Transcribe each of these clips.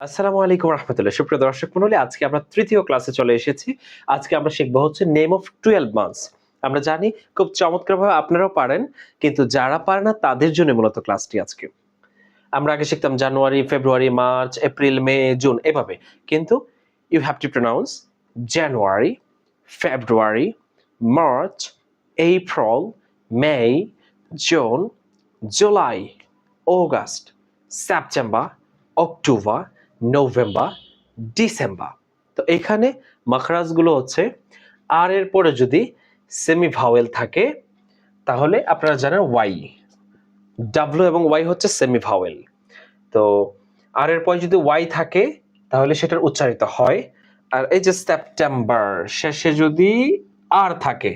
আসসালামু আলাইকুম রহমতুল্লাহ। সুপ্রিয় দর্শক মণ্ডলী, আজকে আমরা তৃতীয় ক্লাসে চলে এসেছি। আজকে আমরা শিখবো হচ্ছে নেম অফ 12 মান্থস। আমরা জানি খুব চমৎকারভাবে আপনারাও পারেন, কিন্তু যারা পারে না তাদের জন্য মূলত ক্লাসটি আজকে। আমরা আগে শিখতাম জানুয়ারি, ফেব্রুয়ারি, মার্চ, এপ্রিল, মে, জুন এভাবে। কিন্তু you have to pronounce January, February, March, April, May, June, July, August, September, October, November, December. তো এখানে মাখরাজগুলো হচ্ছে আর এর পরে যদি সেমি ভাওয়েল থাকে তাহলে আপনারা জানেন ওয়াই, ডাব্লু এবং ওয়াই হচ্ছে সেমি ভাওয়েল। তো আর এর পরে যদি ওয়াই থাকে তাহলে সেটার উচ্চারিত হয়। আর এই যে সেপ্টেম্বর শেষে যদি আর থাকে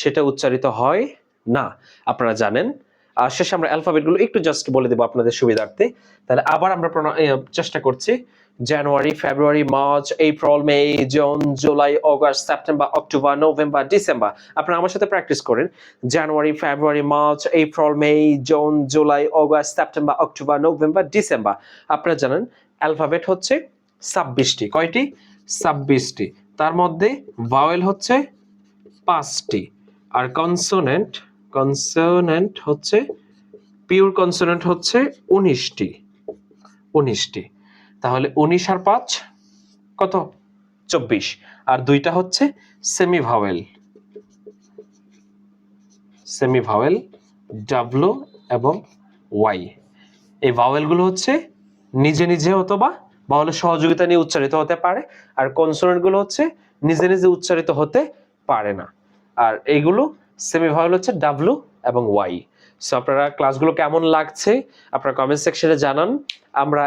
সেটা উচ্চারিত হয় না, আপনারা জানেন। আর শেষে আমরা অ্যালফাবেটগুলো একটু জাস্ট বলে দেবো আপনাদের সুবিধার্থে। তাহলে আবার আমরা চেষ্টা করছি জানুয়ারি, ফেব্রুয়ারি, মার্চ, এপ্রিল, মে, June, July, August, September, October, November, December. আপনারা আমার সাথে প্র্যাকটিস করেন। জানুয়ারি, ফেব্রুয়ারি, মার্চ, এপ্রিল, মে, June, July, August, September, October, November, December. আপনারা জানেন অ্যালফাবেট হচ্ছে 26টি। কয়টি? 26টি। তার মধ্যে ভাওয়েল হচ্ছে 5টি, আর কনসোনেন্ট হচ্ছে পিওর কনসোনেন্ট হচ্ছে 19টি। তাহলে 19 আর 5 কত? 24। আর দুইটা হচ্ছে সেমি ভাওয়েল ডাব্লু এবং ওয়াই। এই ভাওয়েলগুলো হচ্ছে নিজে নিজে অথবা ভাওয়েলের সহযোগিতা নিয়ে উচ্চারিত হতে পারে, আর কনসোনেন্টগুলো হচ্ছে নিজে নিজে উচ্চারিত হতে পারে না। আর এইগুলো সেমি ভাওয়েল হচ্ছে ডাব্লু এবং ওয়াই। সো আপনারা ক্লাসগুলো কেমন লাগছে আপনারা কমেন্ট সেকশনে জানান। আমরা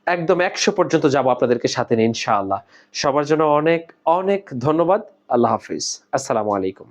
একদম 100 পর্যন্ত যাব আপনাদেরকে সাথে নিয়ে ইনশাআল্লাহ। সবার জন্য অনেক অনেক ধন্যবাদ। আল্লাহ হাফিজ। আসসালামু আলাইকুম।